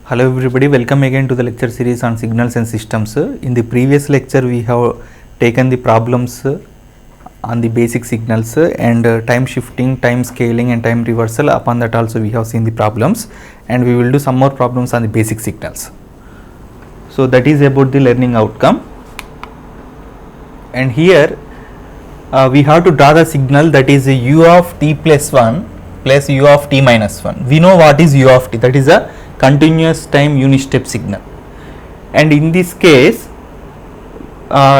Hello everybody, welcome again to the lecture series on signals and systems. In the previous lecture we have taken the problems on the basic signals and time shifting, time scaling and time reversal. Upon that also we have seen the problems, and we will do some more problems on the basic signals. So that is about the learning outcome. And here we have to draw the signal, that is u of t plus 1 plus u of t minus 1. We know what is u of t, that is a continuous time unit step signal, and in this case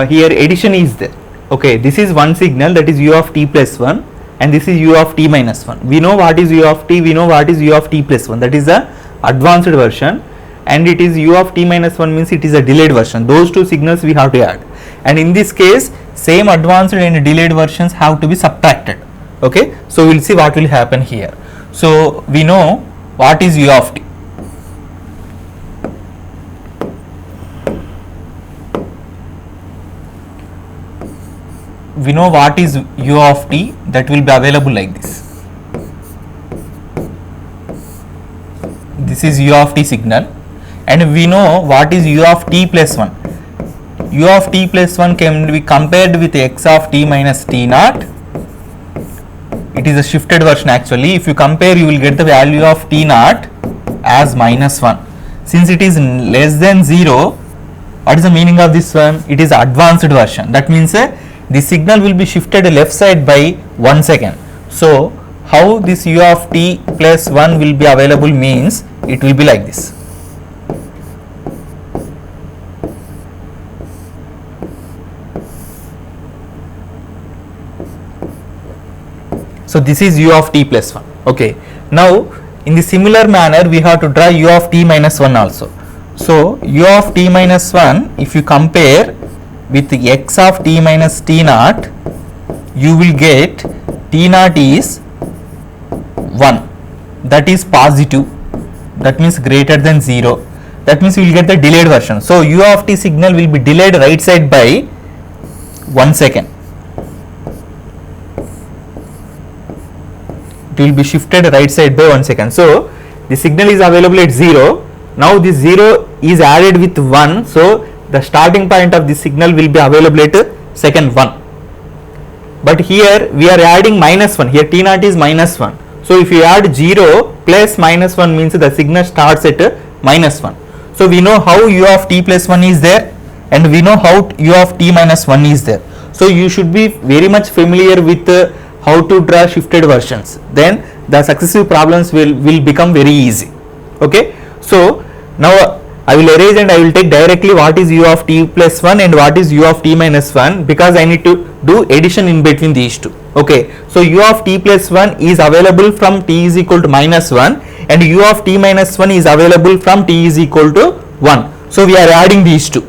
here addition is there. Okay, this is one signal, that is u of t plus 1, and this is u of t minus 1. We know what is u of t, we know what is u of t plus 1, that is the advanced version, and it is u of t minus 1 means it is a delayed version. Those two signals we have to add, and in this case same advanced and delayed versions have to be subtracted. Okay, so we will see what will happen here. So we know what is u of t. We know what is u of t, that will be available like this. This is u of t signal, and we know what is u of t plus 1. U of t plus 1 can be compared with x of t minus t naught. It is a shifted version actually. If you compare, you will get the value of t naught as minus 1. Since it is less than 0, what is the meaning of this one? It is advanced version. That means the signal will be shifted left side by 1 second. So how this u of t plus 1 will be available means it will be like this. So this is u of t plus 1. Okay. Now in the similar manner we have to draw u of t minus 1 also. So u of t minus 1, if you compare with x of t minus t naught, you will get t naught is 1, that is positive, that means greater than 0, that means we will get the delayed version. So u of t signal will be delayed right side by 1 second. It will be shifted right side by 1 second. So the signal is available at 0. Now this 0 is added with 1, so the starting point of the signal will be available at second 1. But here we are adding minus 1, here t naught is minus 1. So if you add 0 plus minus 1 means the signal starts at minus 1. So we know how u of t plus 1 is there, and we know how u of t minus 1 is there. So you should be very much familiar with how to draw shifted versions. Then the successive problems will become very easy. Okay. So now I will erase and I will take directly what is u of t plus 1 and what is u of t minus 1, because I need to do addition in between these two. Okay. So u of t plus 1 is available from t is equal to minus 1, and u of t minus 1 is available from t is equal to 1. So we are adding these two.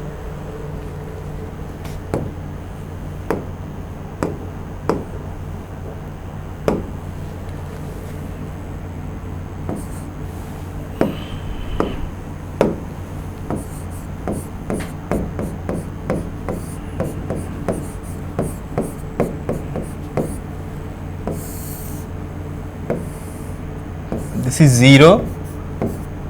This is 0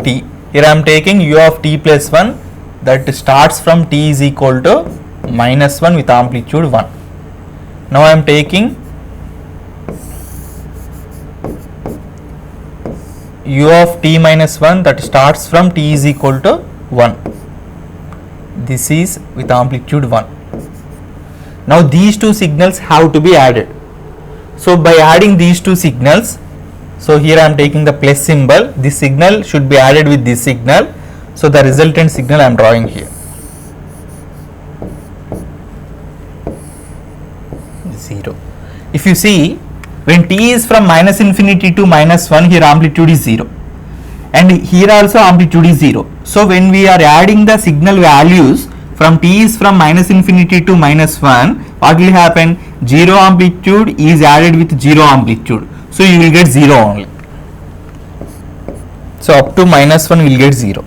t. Here I am taking u of t plus 1, that starts from t is equal to minus 1 with amplitude 1. Now I am taking u of t minus 1, that starts from t is equal to 1. This is with amplitude 1. Now these two signals have to be added. So by adding these two signals, so here I am taking the plus symbol, this signal should be added with this signal. So the resultant signal I am drawing here. 0. If you see, when t is from minus infinity to minus 1, here amplitude is 0, and here also amplitude is 0. So when we are adding the signal values from t is from minus infinity to minus 1, what will happen? 0 amplitude is added with 0 amplitude. So you will get 0 only. So up to minus 1 will get 0.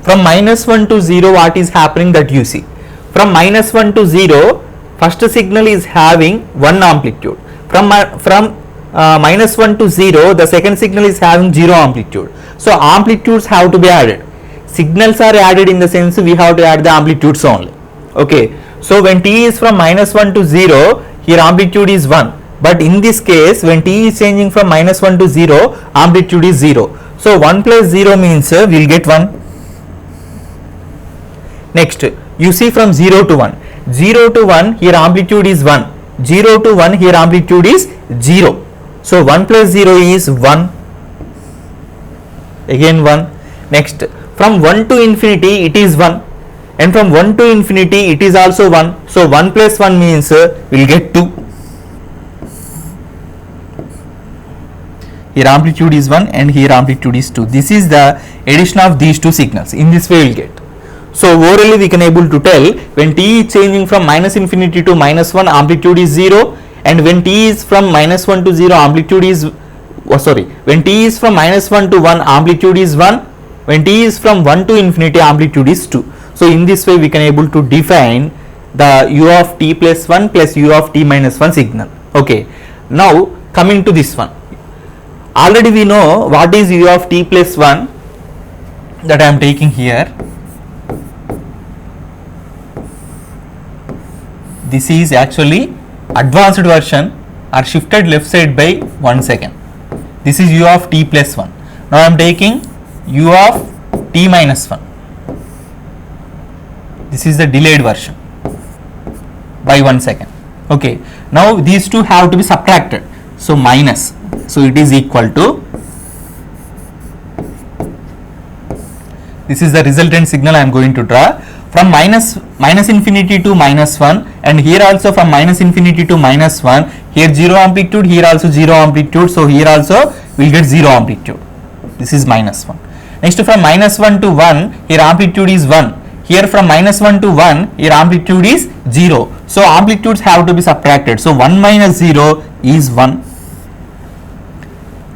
From minus 1 to 0, what is happening, that you see. From minus 1 to 0, first signal is having 1 amplitude. From -1 to 0, the second signal is having 0 amplitude. So amplitudes have to be added. signals are added in the sense we have to add the amplitudes only. Okay, so when t is from -1 to 0, here amplitude is 1, but in this case when t is changing from -1 to 0, amplitude is 0. So 1 plus 0 means we will get 1. Next, you see from 0 to 1, 0 to 1 here amplitude is 1, 0 to 1 here amplitude is 0. So 1 plus 0 is 1, again 1. Next, from 1 to infinity it is 1, and from 1 to infinity it is also 1. So 1 plus 1 means we will get 2. Here amplitude is 1 and here amplitude is 2. This is the addition of these two signals. In this way we will get. So orally we can able to tell when t is changing from -infinity to -1, amplitude is 0, and when t is from -1 to 0, amplitude is when t is from -1 to 1, amplitude is 1, when t is from 1 to infinity, amplitude is 2. So in this way we can able to define the u of t plus 1 plus u of t minus 1 signal. Okay, now coming to this one, already we know what is u of t plus 1 that I am taking here. This is actually advanced version or shifted left side by 1 second. This is u of t plus 1. Now I am taking u of t minus 1. This is the delayed version by 1 second. Okay, now these two have to be subtracted. So minus, so it is equal to, this is the resultant signal I am going to draw from minus infinity to -1, and here also from -infinity to -1, here 0 amplitude, here also 0 amplitude, so here also we will get 0 amplitude. This is -1. Next, from -1 to 1, here amplitude is 1, here from -1 to 1, here amplitude is 0, so amplitudes have to be subtracted. So 1 minus 0 is 1,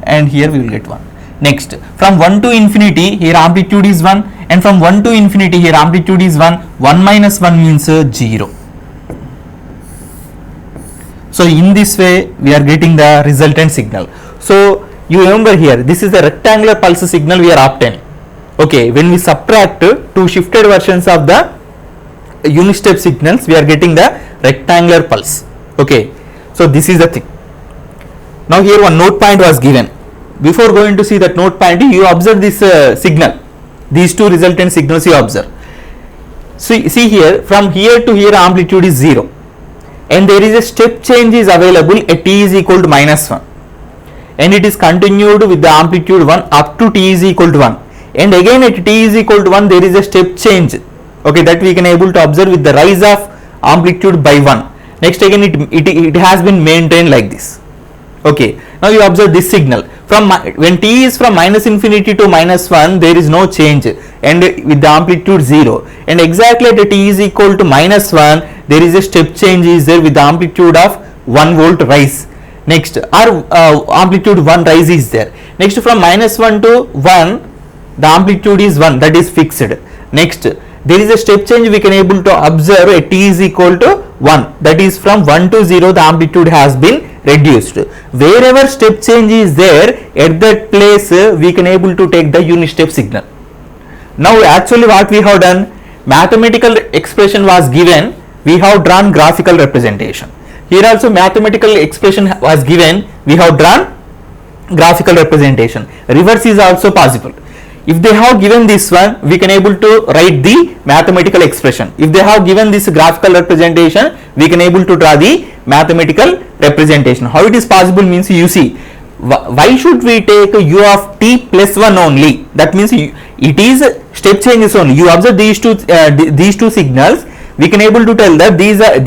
and here we will get 1. Next, from 1 to infinity, here amplitude is 1, and from 1 to infinity here amplitude is 1, 1 minus 1 means 0. So in this way we are getting the resultant signal. So you remember here, this is the rectangular pulse signal we are obtaining. Okay, when we subtract two shifted versions of the unit step signals, we are getting the rectangular pulse. Okay, so this is the thing. Now here one note point was given. Before going to see that note point, you observe this signal. These two resultant signals you observe. See here, from here to here amplitude is 0, and there is a step change is available at t is equal to -1, and it is continued with the amplitude 1 up to t is equal to 1, and again at t is equal to 1 there is a step change, okay, that we can able to observe with the rise of amplitude by 1. Next again it has been maintained like this. Okay, now you observe this signal. From when t is from -infinity to -1, there is no change, and with the amplitude 0, and exactly at t is equal to -1 there is a step change is there with the amplitude of 1 volt rise. Next, our amplitude 1 rise is there. Next, from -1 to 1 the amplitude is 1, that is fixed. Next, there is a step change we can able to observe at t is equal to 1, that is from 1 to 0 the amplitude has been reduced. Wherever step change is there, at that place we can able to take the unit step signal. Now actually what we have done, mathematical expression was given, we have drawn graphical representation. Here also mathematical expression was given, we have drawn graphical representation. Reverse is also possible. If they have given this one, we can able to write the mathematical expression. If they have given this graphical representation, we can able to draw the mathematical representation. How it is possible means, you see, why should we take u of t plus 1 only? That means it is step changes only. You observe these two signals, we can able to tell that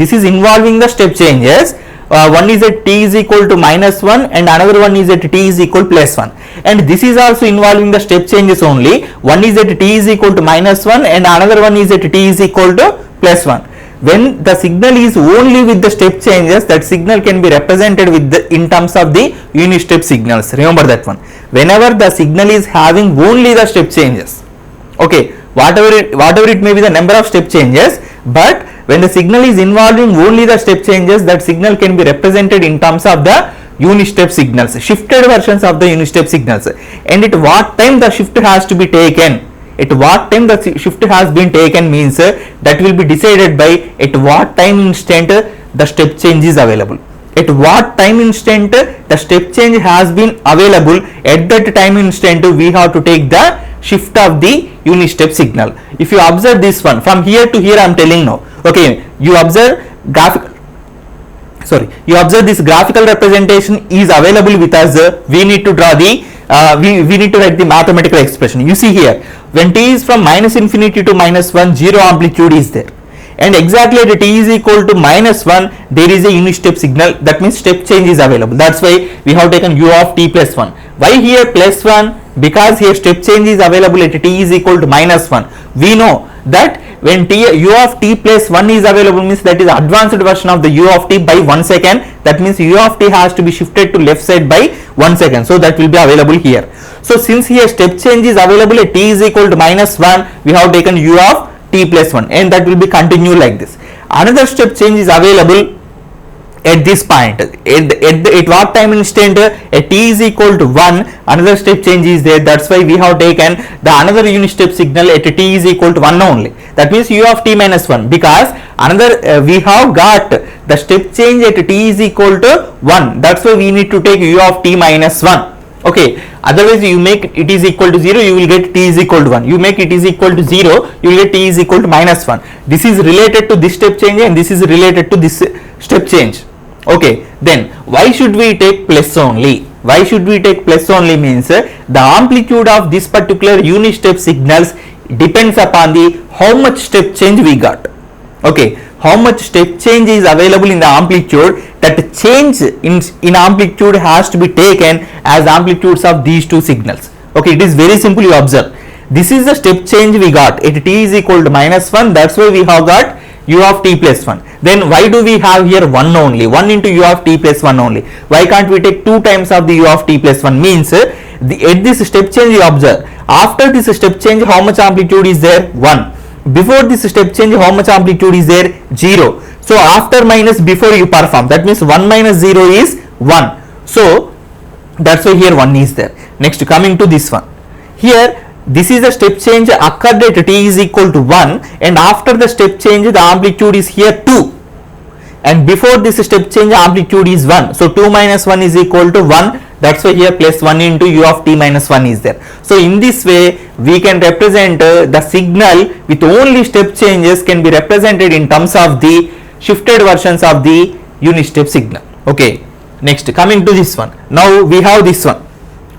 this is involving the step changes. One is at t is equal to -1 and another one is at t is equal plus 1, and this is also involving the step changes only. One is at t is equal to -1 and another one is at t is equal to plus 1. When the signal is only with the step changes, that signal can be represented with in terms of the unit step signals. Remember that one. Whenever the signal is having only the step changes, okay, whatever it may be the number of step changes, but when the signal is involving only the step changes, that signal can be represented in terms of the unit step signals, shifted versions of the unit step signals. And at what time the shift has to be taken, At what time the shift has been taken means that will be decided by at what time instant the step change is available. At what time instant the step change has been available, at that time instant we have to take the shift of the unit step signal. If you observe this one from here to here, I am telling now. Okay, you observe this graphical representation is available with us. We need to draw the we need to write the mathematical expression. You see here, when t is from minus infinity to minus 1, 0 amplitude is there, and exactly at t is equal to minus 1 there is a unit step signal, that means step change is available. That's why we have taken u of t plus 1. Why here plus 1? Because here step change is available at t is equal to minus 1. We know that when u of t plus 1 is available means that is advanced version of the u of t by 1 second. That means u of t has to be shifted to left side by 1 second. So that will be available here. So since here step change is available at t is equal to minus 1, we have taken u of t plus 1, and that will be continue like this. Another step change is available at this point. At what time instant at t is equal to 1, another step change is there. That's why we have taken the another unit step signal at t is equal to 1 only. That means u of t minus 1, because another we have got the step change at t is equal to 1. That's why we need to take u of t minus 1. Okay, otherwise you make it is equal to 0, you will get t is equal to 1. You make it is equal to 0, you will get t is equal to minus 1. This is related to this step change and this is related to this step change. Okay, then why should we take plus only? Why should we take plus only means the amplitude of this particular unit step signals depends upon the how much step change we got. Okay, how much step change is available in the amplitude, that change in amplitude has to be taken as amplitudes of these two signals. Okay, it is very simple, you observe. This is the step change we got at t is equal to minus 1, that's why we have got u of t plus 1. Then why do we have here 1 only? 1 into u of t plus 1 only. Why can't we take 2 times of the u of t plus 1? Means at this step change you observe, after this step change how much amplitude is there? 1. Before this step change how much amplitude is there? 0. So after minus before you perform, that means 1 minus 0 is 1. So that's why here 1 is there. Next, coming to this one, here this is the step change occurred at t is equal to 1, and after the step change the amplitude is here 2, and before this step change amplitude is 1. So 2 minus 1 is equal to 1. That's why here plus 1 into u of t minus 1 is there. So in this way we can represent the signal with only step changes can be represented in terms of the shifted versions of the unit step signal. Okay, next coming to this one, now we have this one.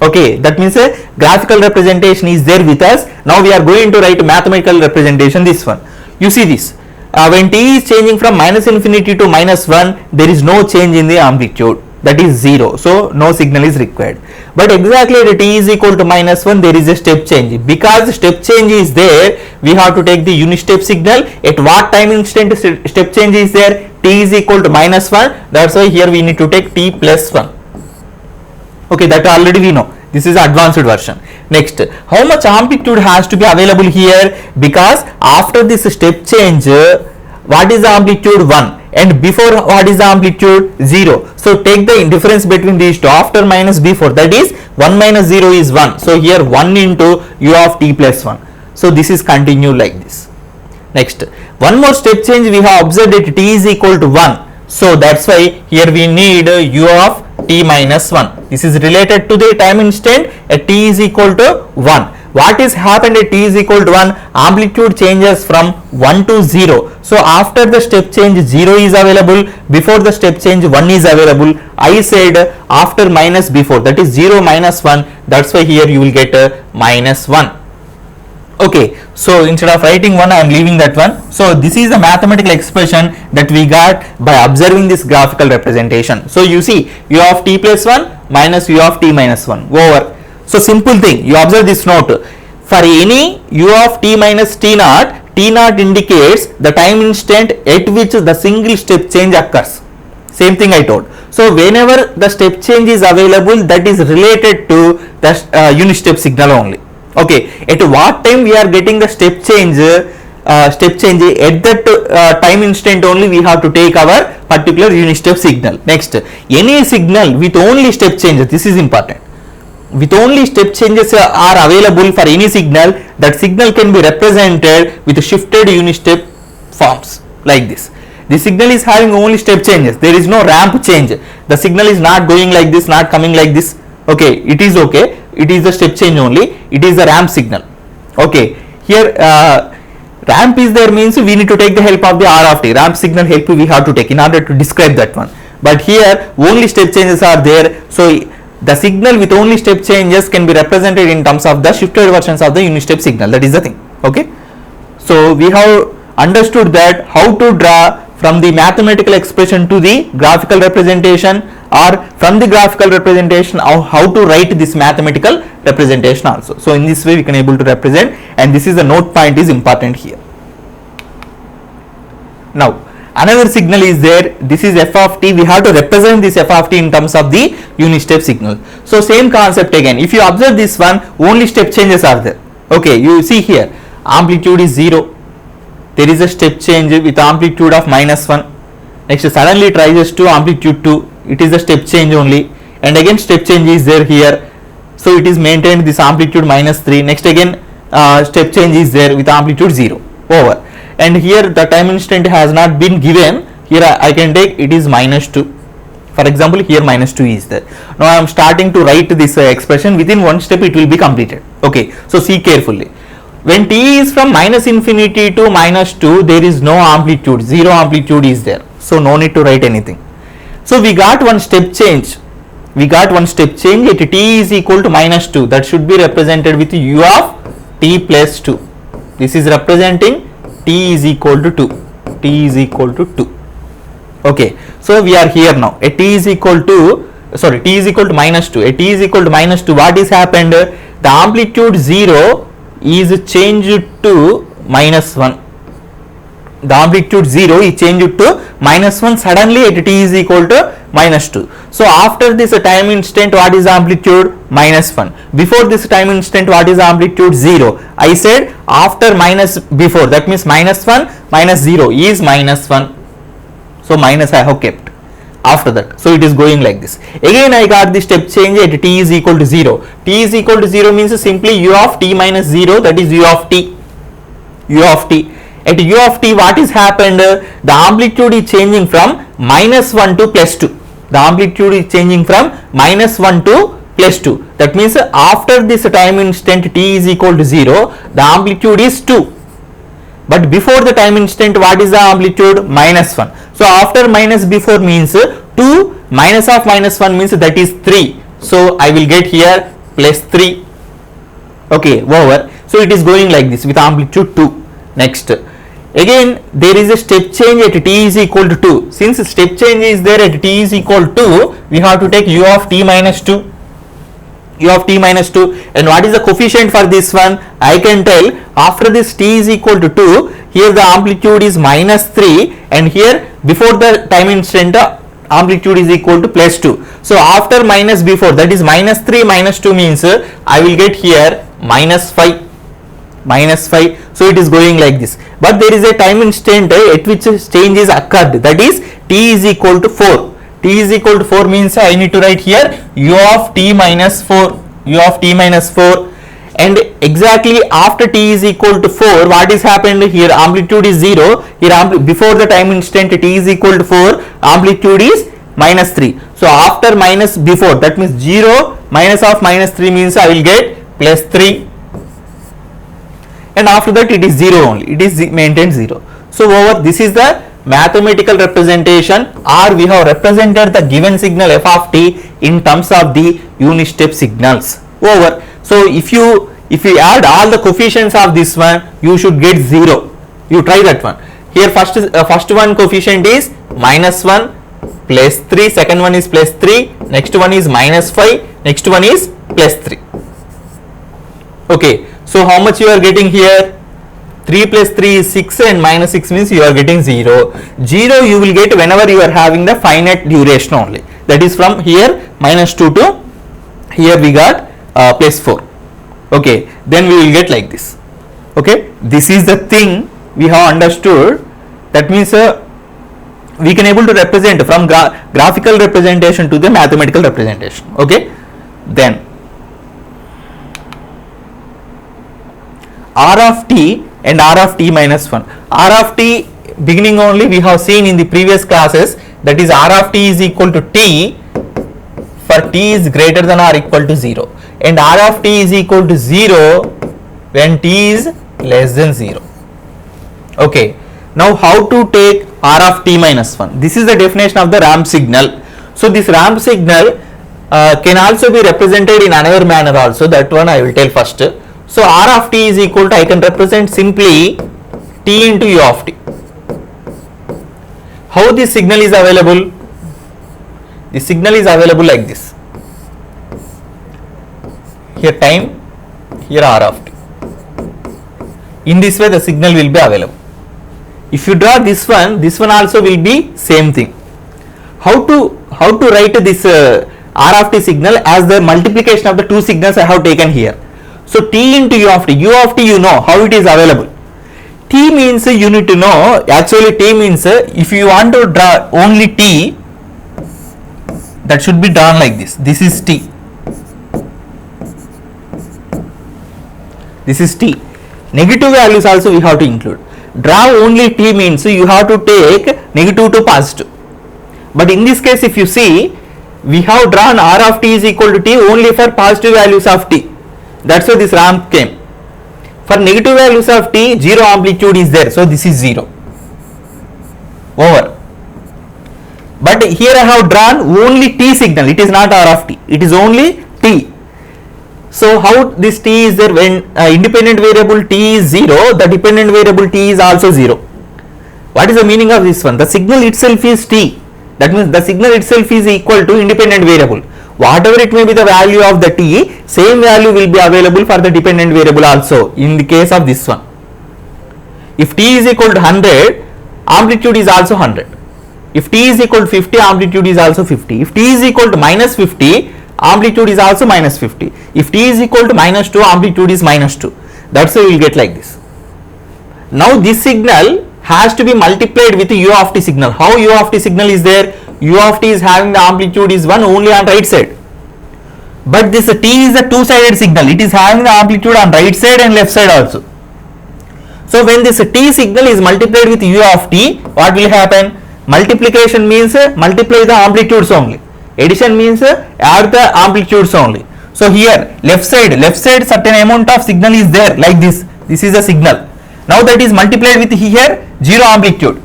Okay, that means a graphical representation is there with us. Now we are going to write mathematical representation, this one. You see this, when t is changing from minus infinity to minus 1, there is no change in the amplitude, that is 0, so no signal is required. But exactly at t is equal to minus 1 there is a step change. Because step change is there, we have to take the unit step signal. At what time instant step change is there? T is equal to minus 1, that's why here we need to take t plus 1. Okay, that already we know. This is advanced version. Next, how much amplitude has to be available here? Because after this step change, what is the amplitude? 1, and before what is the amplitude? 0. So take the difference between these two, after minus before, that is 1 minus 0 is 1. So here 1 into u of t plus 1. So this is continue like this. Next, one more step change we have observed at t is equal to 1. So that's why here we need u of t minus 1. This is related to the time instant at t is equal to 1. What is happened at t is equal to 1? Amplitude changes from 1 to 0. So after the step change 0 is available, before the step change 1 is available. I said after minus before, that is 0 minus 1, that's why here you will get minus 1. Okay, so instead of writing 1 I am leaving that one. So this is the mathematical expression that we got by observing this graphical representation. So you see u of t plus 1 minus u of t minus 1 over. So simple thing, you observe this note, for any u of t minus t naught indicates the time instant at which the single step change occurs. Same thing I told. So whenever the step change is available, that is related to the unit step signal only. Okay, at what time we are getting the step change at that time instant only we have to take our particular unit step signal. Next, any signal with only step change, this is important. with only step changes are available for any signal, that signal can be represented with shifted unit step forms like this. The signal is having only step changes, there is no ramp change, the signal is not going like this, not coming like this. Okay, it is okay, it is the step change only, it is the ramp signal. Okay, here ramp is there means we need to take the help of the R of t, ramp signal help we have to take in order to describe that one. But here only step changes are there, so the signal with only step changes can be represented in terms of the shifted versions of the unit step signal. That is the thing. Okay, so we have understood that how to draw from the mathematical expression to the graphical representation, or from the graphical representation how to write this mathematical representation also. So in this way we can able to represent, and this is the note point is important here. Now another signal is there, this is f of t, we have to represent this f of t in terms of the unit step signal. So same concept again, if you observe this one, only step changes are there. Okay, you see here amplitude is 0, there is a step change with amplitude of -1, next suddenly it rises to amplitude 2, it is a step change only, and again step change is there here, so it is maintained this amplitude -3, next again step change is there with amplitude 0 over, and here the time instant has not been given, here I can take it is -2, for example here -2 is there. Now I am starting to write this expression, within one step it will be completed. Okay, so see carefully, when t is from -infinity to -2, there is no amplitude, 0 amplitude is there, so no need to write anything. So we got one step change, at t is equal to -2, that should be represented with u of t plus 2, this is representing t is equal to 2, t is equal to 2. Okay, so we are here now, at t is equal to, sorry, t is equal to -2, at t is equal to -2, what is happened, the amplitude 0 is changed to -1, the amplitude 0 is changed to -1 suddenly at t is equal to -2. So after this time instant, what is the amplitude, -1, before this time instant what is the amplitude, 0. I said after minus before, that means -1 -0 is -1, so minus I have kept after that, so it is going like this. Again I got the step change at t is equal to 0, t is equal to 0 means simply u of t minus 0, that is u of t, at u of t what is happened, the amplitude is changing from -1 to +2, the amplitude is changing from -1 to +2, that means after this time instant t is equal to 0, the amplitude is 2, but before the time instant what is the amplitude, -1. So after minus before means 2 minus of -1 means that is 3, so I will get here +3. Okay, over, so it is going like this with amplitude 2. Next again there is a step change at t is equal to 2, since step change is there at t is equal to, we have to take u of t minus 2, and what is the coefficient for this one, I can tell after this t is equal to 2, here the amplitude is -3, and here before the time instant amplitude is equal to +2, so after minus before, that is -3 -2 means I will get here -5, so it is going like this. But there is a time instant at which change is occurred, that is t is equal to 4, t is equal to 4 means I need to write here u of t minus 4, and exactly after t is equal to 4 what is happened here, amplitude is 0, here before the time instant t is equal to 4, amplitude is -3, so after minus before, that means 0 minus of -3 means I will get +3, and after that it is 0 only, it is maintained 0. So over, this is the mathematical representation, or we have represented the given signal f of t in terms of the unit step signals. Over. So if you add all the coefficients of this one, you should get 0. You try that one. Here first one coefficient is -1, +3, second one is +3, next one is -5, next one is +3. Okay, so how much you are getting here? 3 plus 3 is 6, and -6 means you are getting 0. 0 you will get whenever you are having the finite duration only, that is from here -2 to here we got +4. Okay, then we will get like this. Okay, this is the thing we have understood, that means we can able to represent from graphical representation to the mathematical representation. Okay, then r of t and r of t minus 1. R of t beginning only we have seen in the previous classes, that is r of t is equal to t for t is greater than or equal to 0, and r of t is equal to 0 when t is less than 0. Okay, now how to take r of t minus 1? This is the definition of the ramp signal. So this ramp signal can also be represented in another manner also, that one I will tell first. So r of t is equal to, I can represent simply t into u of t. How this signal is available? The signal is available like this. Here time, here r of t. In this way the signal will be available. If you draw this one also will be same thing. How to write this r of t signal as the multiplication of the two signals I have taken here. So t into u of t you know how it is available. T means you need to know, actually t means if you want to draw only t, that should be drawn like this. This is t. This is t. Negative values also we have to include. Draw only t means you have to take negative to positive. But in this case if you see, we have drawn r of t is equal to t only for positive values of t. That's why this ramp came. For negative values of t, 0 amplitude is there. So this is 0. Over. But here I have drawn only t signal. It is not r of t. It is only t. So how this t is there? When independent variable t is 0, the dependent variable t is also 0. What is the meaning of this one? The signal itself is t. That means the signal itself is equal to independent variable. Whatever it may be the value of the t, same value will be available for the dependent variable also in the case of this one. If t is equal to 100, amplitude is also 100. If t is equal to 50, amplitude is also 50. If t is equal to minus 50, amplitude is also minus 50. If t is equal to minus 2, amplitude is minus 2. That's why we will get like this. Now this signal has to be multiplied with u of t signal. How u of t signal is there? U of t is having the amplitude is 1 only on right side. But this t is a two-sided signal. It is having the amplitude on right side and left side also. So when this t signal is multiplied with u of t, what will happen? Multiplication means multiply the amplitudes only. Addition means add the amplitudes only. So here left side certain amount of signal is there like this. This is a signal. Now that is multiplied with here 0 amplitude.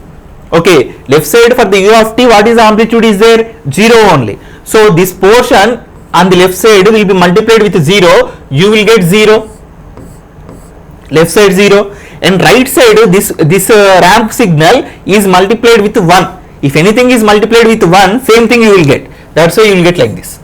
Okay, left side for the u of t, what is the amplitude is there? 0 only. So this portion on the left side will be multiplied with 0, you will get 0. Left side 0. And right side this ramp signal is multiplied with 1. If anything is multiplied with 1, same thing you will get. That's why you will get like this.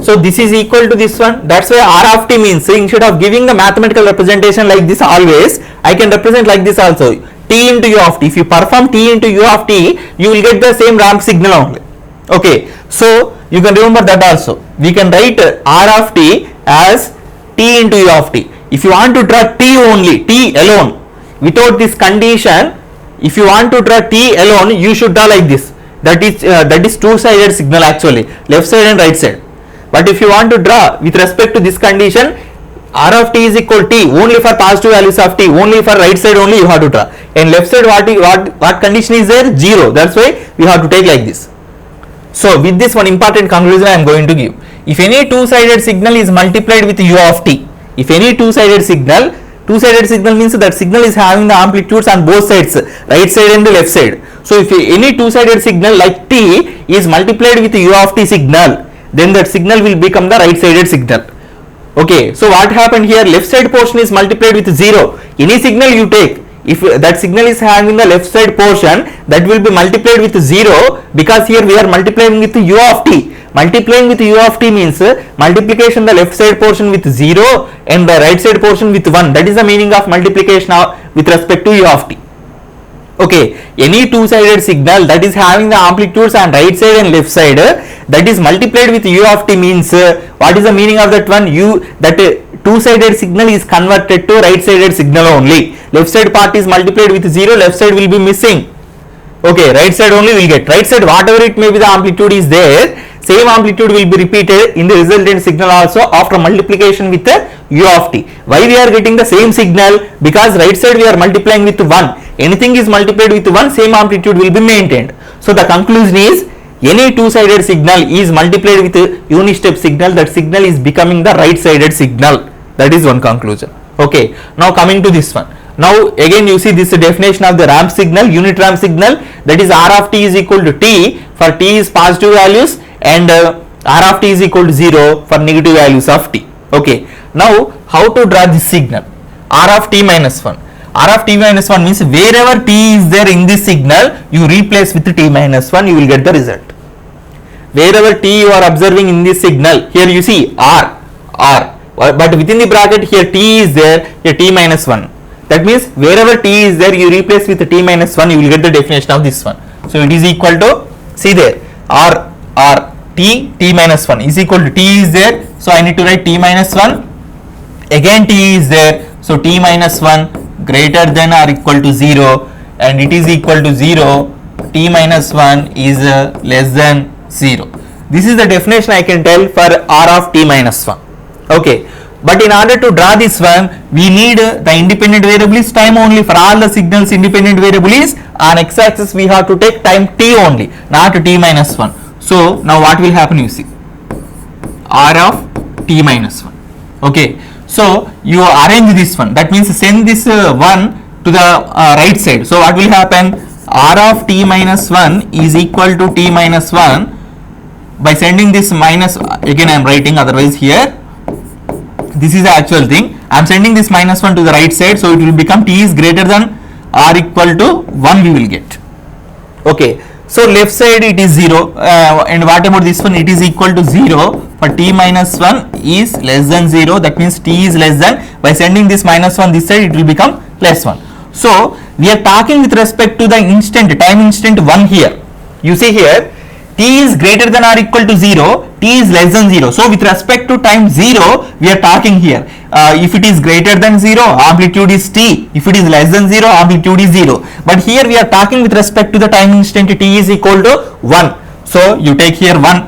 So this is equal to this one. That's why r of t means instead of giving the mathematical representation like this always, I can represent like this also. T into u of t. If you perform t into u of t, you will get the same ramp signal only. Okay. So you can remember that also. We can write r of t as t into u of t. If you want to draw t only, t alone, without this condition, if you want to draw t alone, you should draw like this. That is two-sided signal actually, left side and right side. But if you want to draw with respect to this condition, r of t is equal t only for positive values of t, only for right side only you have to draw. And left side what condition is there? 0. That's why we have to take like this. So with this one important conclusion I am going to give. If any two-sided signal is multiplied with u of t, if any two-sided signal means that signal is having the amplitudes on both sides, right side and the left side. So if any two-sided signal like t is multiplied with u of t signal, then that signal will become the right-sided signal. Okay, so what happened here? Left side portion is multiplied with 0. Any signal you take, if that signal is having the left side portion, that will be multiplied with 0, because here we are multiplying with u of t. Multiplying with u of t means multiplication the left side portion with 0 and the right side portion with 1. That is the meaning of multiplication with respect to u of t. Okay, any two-sided signal that is having the amplitudes on right side and left side, that is multiplied with u of t means what is the meaning of that one? That two-sided signal is converted to right-sided signal only. Left side part is multiplied with 0, left side will be missing. Okay, right side only will get. Right side, whatever it may be, the amplitude is there. Same amplitude will be repeated in the resultant signal also after multiplication with the u of t. Why we are getting the same signal? Because right side we are multiplying with 1. Anything is multiplied with 1, same amplitude will be maintained. So the conclusion is, any two-sided signal is multiplied with a unit step signal, that signal is becoming the right-sided signal. That is one conclusion. Okay. Now coming to this one. Now again you see this definition of the ramp signal, unit ramp signal, that is R of t is equal to t for t is positive values, and R of t is equal to 0 for negative values of t. Okay. Now how to draw this signal? R of t minus 1. R of t minus 1 means wherever t is there in this signal, you replace with t minus 1, you will get the result. Wherever t you are observing in this signal, here you see R, but within the bracket here t is there, here t minus 1. That means wherever t is there, you replace with t minus 1, you will get the definition of this one. So it is equal to, see there, t minus 1 is equal to t is there, so I need to write t minus 1. Again t is there, so t minus 1 greater than or equal to 0, and it is equal to 0, t minus 1 is less than 0. This is the definition I can tell for R of t minus 1. Okay. But in order to draw this one, we need the independent variable is time only. For all the signals, independent variable is on x-axis we have to take time t only, not t minus 1. So now what will happen, you see, R of t minus 1. Okay. So you arrange this one, that means send this 1 to the right side. So what will happen, R of t minus 1 is equal to t minus 1. By sending this minus, again I am writing, otherwise here this is the actual thing, I am sending this minus 1 to the right side, so it will become t is greater than or equal to 1 we will get. Okay. So left side it is 0, and what about this one, it is equal to 0 for t minus 1 is less than 0, that means t is less than, by sending this minus 1 this side it will become plus 1. So we are talking with respect to the instant, time instant 1 here. You see here, t is greater than or equal to 0, t is less than 0. So with respect to time 0, we are talking here. If it is greater than 0, amplitude is t. If it is less than 0, amplitude is 0. But here we are talking with respect to the time instant t is equal to 1. So you take here 1.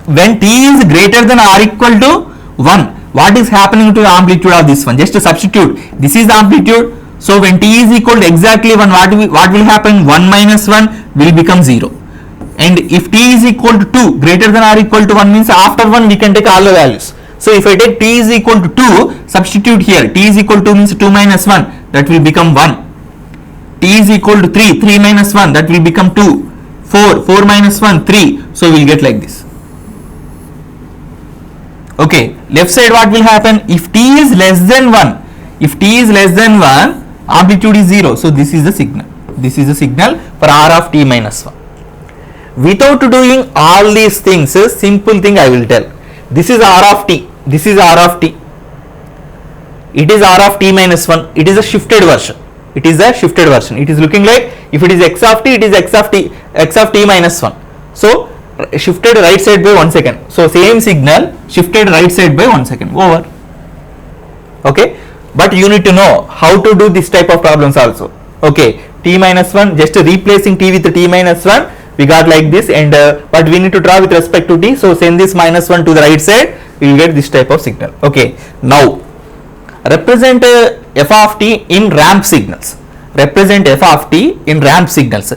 When t is greater than or equal to 1, what is happening to the amplitude of this one? Just to substitute. This is the amplitude. So when t is equal to exactly 1, what will happen? 1 minus 1 will become 0. And if t is equal to 2, greater than or equal to 1 means after 1 we can take all the values. So if I take t is equal to 2, substitute here, t is equal to means 2 minus 1, that will become 1. T is equal to 3, 3 minus 1, that will become 2. 4, 4 minus 1, 3. So we will get like this. Okay, left side what will happen? If t is less than 1, if t is less than 1, amplitude is 0. So this is the signal. This is the signal for R of t minus 1. Without doing all these things, simple thing I will tell. This is R of t. This is R of t. It is R of t minus 1. It is a shifted version. It is a shifted version. It is looking like, if it is x of t, it is x of t minus 1. So shifted right side by 1 second. So same signal shifted right side by 1 second. Over. Okay. But you need to know how to do this type of problems also. Okay. T minus 1, just replacing t with t minus 1. We got like this, and but we need to draw with respect to t. So send this minus 1 to the right side, we will get this type of signal. Okay. Now represent f of t in ramp signals. Represent f of t in ramp signals.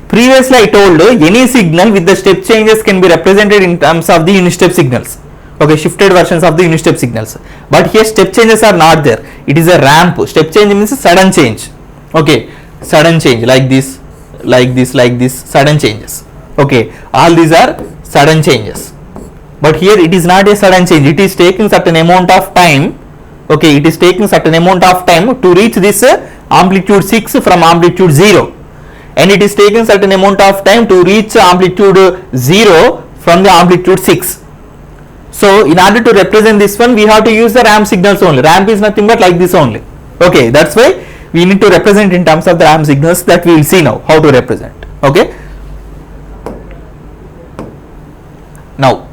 Previously I told any signal with the step changes can be represented in terms of the unit step signals. Okay, shifted versions of the unit step signals. But here step changes are not there. It is a ramp. Step change means a sudden change. Okay, sudden change like this, like this, like this, sudden changes. Okay, all these are sudden changes. But here it is not a sudden change. It is taking certain amount of time. Okay, it is taking certain amount of time to reach this amplitude 6 from amplitude 0, and it is taking certain amount of time to reach amplitude 0 from the amplitude 6. So in order to represent this one, we have to use the ramp signals only. Ramp is nothing but like this only. Okay, that's why we need to represent in terms of the ramp signals, that we will see now how to represent. Okay. Now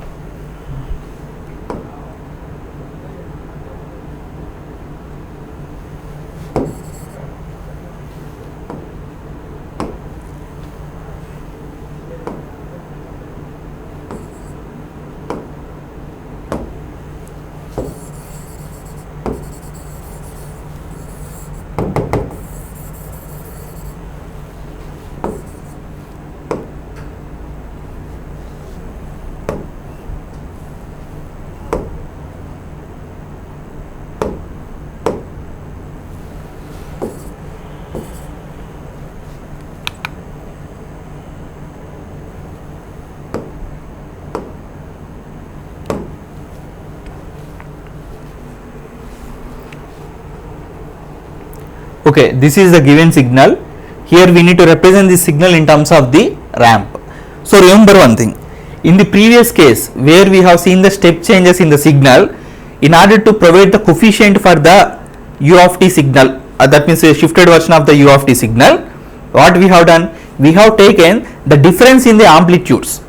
Okay, this is the given signal. Here we need to represent this signal in terms of the ramp. So remember one thing, in the previous case where we have seen the step changes in the signal, in order to provide the coefficient for the u of t signal, that means a shifted version of the u of t signal, what we have done, we have taken the difference in the amplitudes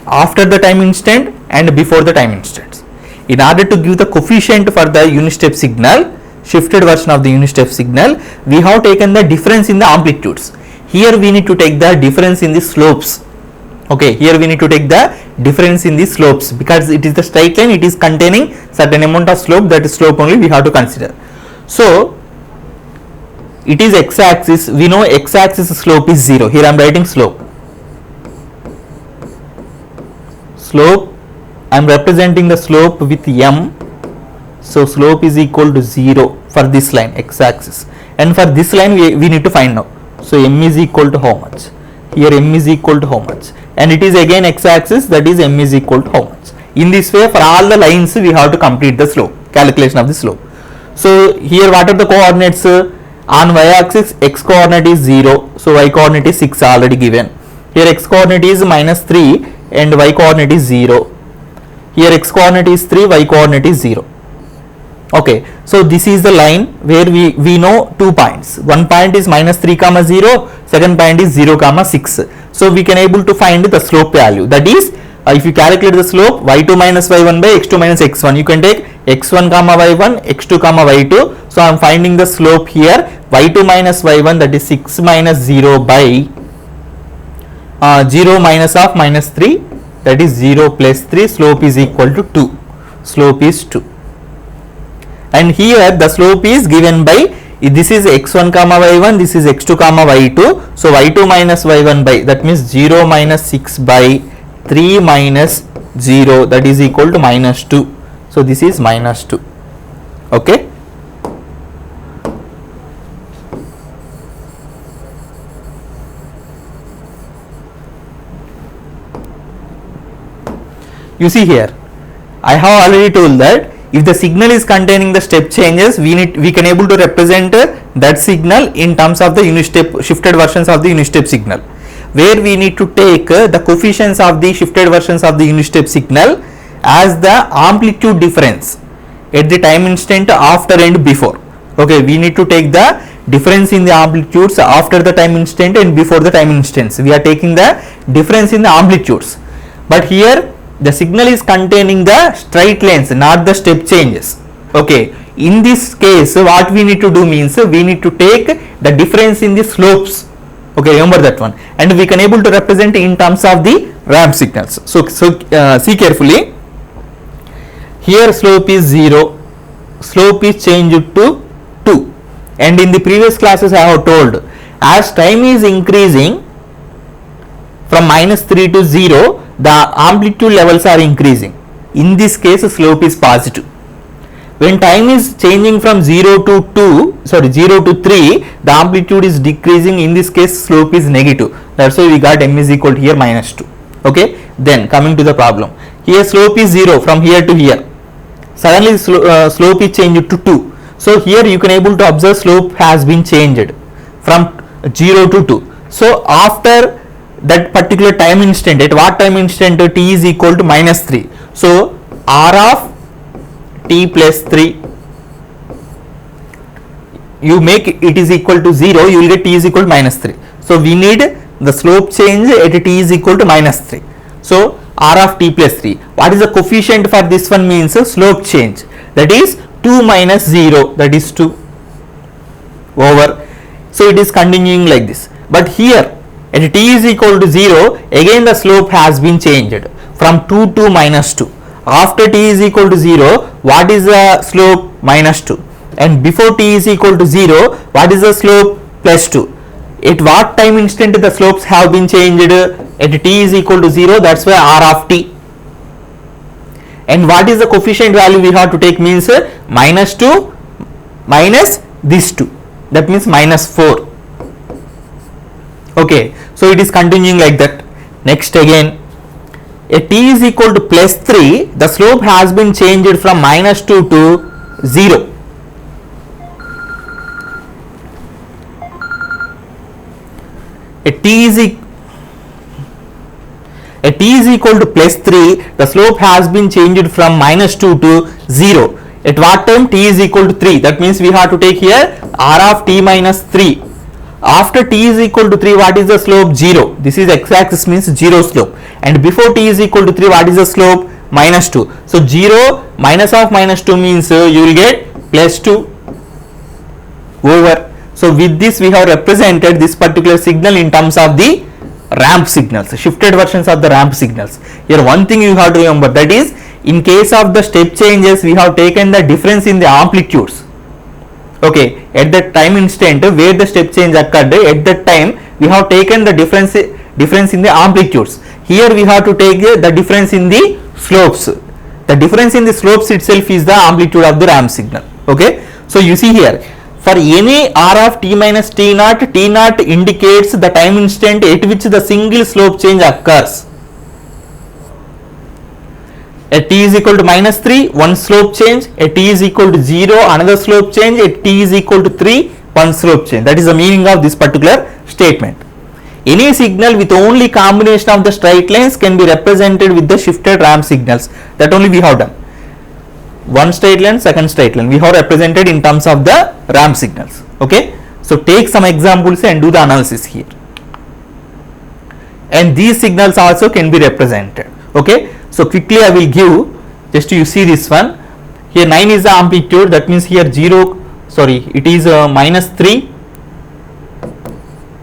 after the time instant and before the time instants. In order to give the coefficient for the unit step signal, shifted version of the unit step signal, we have taken the difference in the amplitudes. Here we need to take the difference in the slopes. Okay, here we need to take the difference in the slopes, because it is the straight line, it is containing certain amount of slope, that is slope only we have to consider. So it is x axis, we know x axis slope is 0. Here I am writing slope. Slope, I am representing the slope with m. So slope is equal to 0 for this line, x axis, and for this line we need to find now. So m is equal to how much? Here m is equal to how much? And it is again x axis, that is m is equal to how much? In this way, for all the lines we have to complete the slope, calculation of the slope. So here what are the coordinates? On y axis x coordinate is 0, so y coordinate is 6 already given. Here x coordinate is -3 and y coordinate is 0. Here x coordinate is 3, y coordinate is 0. Okay, so this is the line where we know 2 points. One point is -3 comma 0, second point is 0 comma 6. So we can able to find the slope value, that is if you calculate the slope, y2 minus y1 by x2 minus x1, you can take x1 comma y1, x2 comma y2. So I am finding the slope here, y2 minus y1, that is 6 minus 0 by 0 minus of -3, that is 0 plus 3, slope is equal to 2. Slope is 2. And here the slope is given by, this is x1 comma y1, this is x2 comma y2. So y2 minus y1 by, that means 0 minus 6 by 3 minus 0, that is equal to -2. So this is -2. Okay. You see here, I have already told that if the signal is containing the step changes, we can able to represent that signal in terms of the unit step, shifted versions of the unit step signal, where we need to take the coefficients of the shifted versions of the unit step signal as the amplitude difference at the time instant, after and before. Okay, we need to take the difference in the amplitudes after the time instant and before the time instants. We are taking the difference in the amplitudes, but here the signal is containing the straight lines, not the step changes. Okay, in this case what we need to do means we need to take the difference in the slopes. Okay, remember that one, and we can able to represent in terms of the ramp signals. So see carefully, here slope is 0, slope is changed to 2, and in the previous classes I have told, as time is increasing from -3 to 0, the amplitude levels are increasing. In this case slope is positive. When time is changing from 0 to 3, the amplitude is decreasing. In this case slope is negative, that's why we got m is equal to here -2. Okay, then coming to the problem, here slope is 0 from here to here, suddenly slope is changed to 2. So here you can able to observe slope has been changed from 0 to 2. So after that particular time instant, at what time instant? T is equal to -3. So R of t plus 3, you make it is equal to 0, you will get t is equal to -3. So we need the slope change at t is equal to -3. So R of t plus 3, what is the coefficient for this one? Means slope change, that is 2 minus 0, that is 2 over. So it is continuing like this, but here at t is equal to 0, again the slope has been changed from 2 to -2. After t is equal to 0, what is the slope? -2. And before t is equal to 0, what is the slope? +2. At what time instant the slopes have been changed? At t is equal to 0, that's why R of t. And what is the coefficient value we have to take? Means -2 minus this 2, that means -4. Okay, so it is continuing like that. Next again, at t is equal to +3, the slope has been changed from -2 to 0. at t is equal to plus 3, the slope has been changed from minus 2 to 0. At what time? T is equal to 3. That means we have to take here r of t minus 3. After t is equal to 3, what is the slope? 0. This is x-axis, means 0 slope. And before t is equal to 3, what is the slope? Minus 2. So 0 minus of minus 2 means you will get plus 2 over. So with this we have represented this particular signal in terms of the ramp signals, shifted versions of the ramp signals. Here one thing you have to remember, that is, in case of the step changes, we have taken the difference in the amplitudes. Okay, at that time instant where the step change occurred, at that time we have taken the difference in the amplitudes. Here we have to take the difference in the slopes. The difference in the slopes itself is the amplitude of the ramp signal. Okay, so you see here, for any r of t minus t naught indicates the time instant at which the single slope change occurs. At t is equal to minus 3, one slope change. At t is equal to 0, another slope change. At t is equal to 3, one slope change. That is the meaning of this particular statement. Any signal with only combination of the straight lines can be represented with the shifted ramp signals. That only we have done. One straight line, second straight line, we have represented in terms of the ramp signals. Okay, so take some examples and do the analysis here. And these signals also can be represented. Okay, so quickly I will give, just you see this one. Here 9 is the amplitude, that means here it is minus 3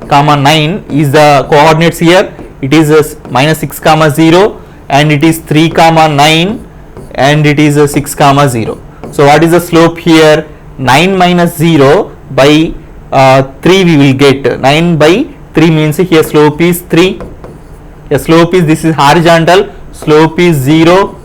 comma 9 is the coordinates here. It is minus 6 comma 0, and it is 3 comma 9, and it is 6 comma 0. So what is the slope here? 9 minus 0 by 3 we will get. 9 by 3 means here slope is 3. Here slope is, this is horizontal, slope is 0,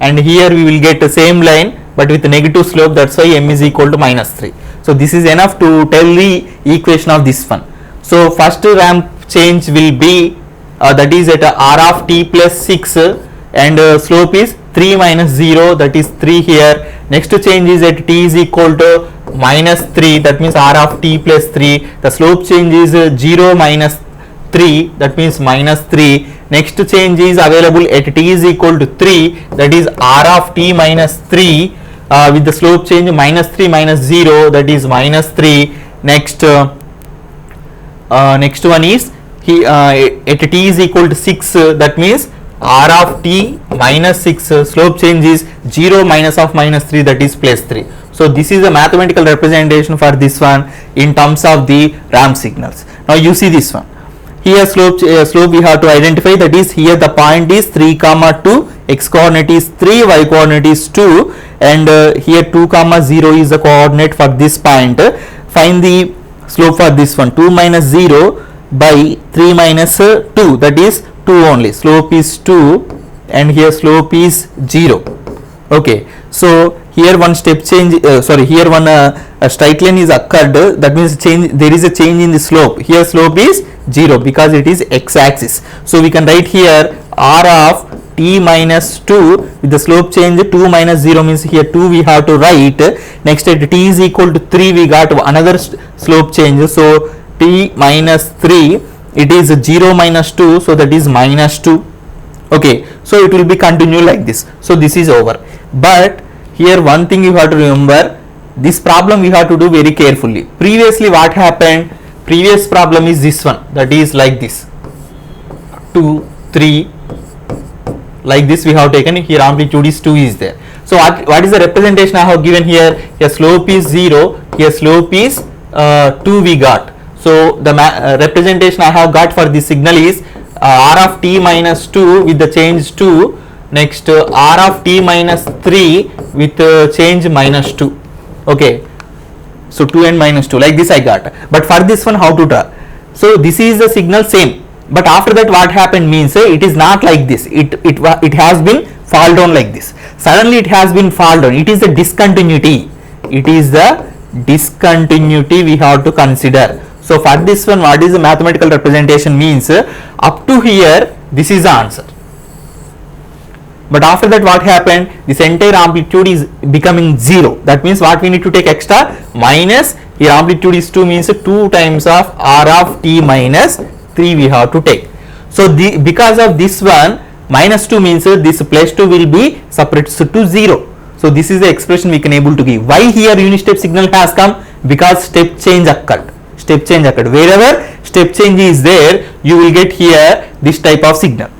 and here we will get the same line but with negative slope. That's why m is equal to minus 3. So this is enough to tell the equation of this one. So first ramp change will be that is at r of t plus 6, and slope is 3 minus 0, that is 3 here. Next change is at t is equal to minus 3, that means r of t plus 3. The slope change is 0 minus 3, that means minus 3. Next change is available at t is equal to 3, that is r of t minus 3 with the slope change minus 3 minus 0, that is minus 3. Next one is at t is equal to 6, that means r of t minus 6, slope change is 0 minus of minus 3, that is plus 3. So this is a mathematical representation for this one in terms of the ramp signals. Now you see this one. Here slope we have to identify, that is here the point is 3 comma 2, x coordinate is 3, y coordinate is 2, and here 2 comma 0 is the coordinate for this point. Find the slope for this one. 2 minus 0 by 3 minus 2, that is 2 only. Slope is 2, and here slope is 0. Okay, so here one step change, here one a straight line is occurred, that means there is a change in the slope. Here slope is 0 because it is x-axis. So we can write here r of t minus 2 with the slope change 2 minus 0 means here 2 we have to write. Next at t is equal to 3 we got another slope change. So t minus 3, it is 0 minus 2, so that is minus 2. Okay, so it will be continue like this. So this is over. But here one thing you have to remember, this problem we have to do very carefully. Previously what happened? Previous problem is this one, that is like this, 2, 3, like this we have taken. Here amplitude is 2 is there. So what is the representation I have given here? Here slope is 0, here slope is 2 we got. So the representation I have got for this signal is r of t minus 2 with the change 2, next r of t minus 3 with change minus 2. Okay, so 2 and minus 2, like this I got. But for this one how to draw? So this is the signal same, but after that what happened means it is not like this. It has been fall down like this. Suddenly it has been fall down. It is the discontinuity. It is the discontinuity we have to consider. So for this one, what is the mathematical representation means? Up to here this is the answer. But after that what happened? This entire amplitude is becoming 0. That means what we need to take extra? Minus, here amplitude is 2 means 2 times of r of t minus 3 we have to take. So because of this one, minus 2 means this plus 2 will be suppressed to 0. So this is the expression we can able to give. Why here unit step signal has come? Because step change occurred. Step change occurred. Wherever step change is there, you will get here this type of signal.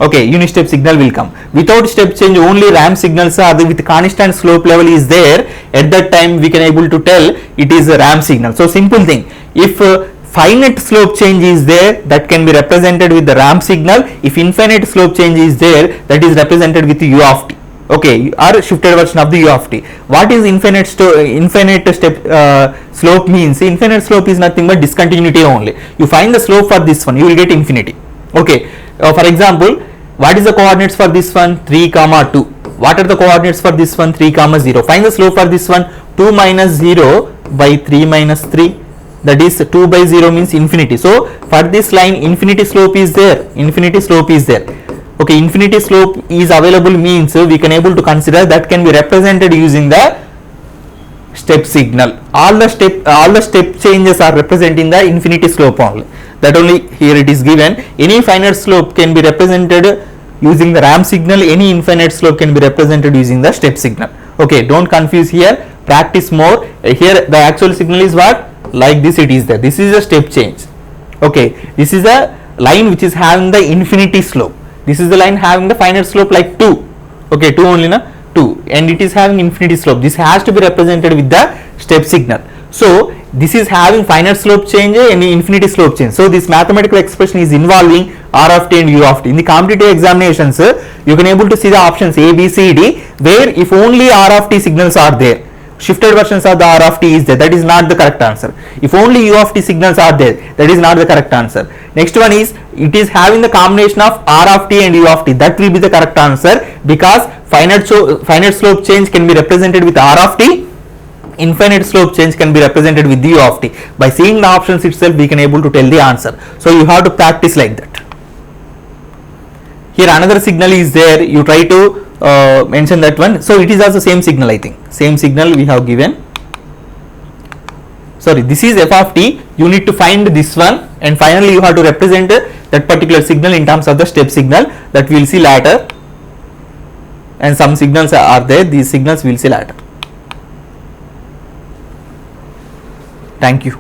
Okay, unit step signal will come. Without step change, only ramp signals are there with constant slope level is there. At that time, we can able to tell it is a ramp signal. So simple thing. If finite slope change is there, that can be represented with the ramp signal. If infinite slope change is there, that is represented with u of t. Okay, or shifted version of the u of t. What is infinite step slope means? Infinite slope is nothing but discontinuity only. You find the slope for this one, you will get infinity. Okay, for example, what is the coordinates for this one? 3, 2. What are the coordinates for this one? 3, 0. Find the slope for this one. 2 minus 0 by 3 minus 3. That is 2 by 0 means infinity. So for this line, infinity slope is there. Infinity slope is there. Okay, infinity slope is available means we can able to consider that can be represented using the step signal. All the step changes are representing the infinity slope only. That only here it is given. Any finite slope can be represented using the ramp signal. Any infinite slope can be represented using the step signal. Okay, don't confuse here. Practice more. Here the actual signal is what? Like this it is there. This is a step change. Okay, this is a line which is having the infinity slope. This is the line having the finite slope like 2. Okay, 2 only na? 2. And it is having infinity slope. This has to be represented with the step signal. So this is having finite slope change and infinity slope change. So this mathematical expression is involving r of t and u of t. In the competitive examinations, you can able to see the options A, B, C, D, where if only r of t signals are there, shifted versions of the r of t is there, that is not the correct answer. If only u of t signals are there, that is not the correct answer. Next one is, it is having the combination of r of t and u of t, that will be the correct answer, because finite slope change can be represented with r of t, infinite slope change can be represented with u of t. By seeing the options itself, we can able to tell the answer. So you have to practice like that. Here another signal is there, you try to mention that one. So it is also same signal, I think. Same signal we have given. Sorry, this is f of t. You need to find this one, and finally you have to represent that particular signal in terms of the step signal, that we will see later. And some signals are there, these signals we will see later. Thank you.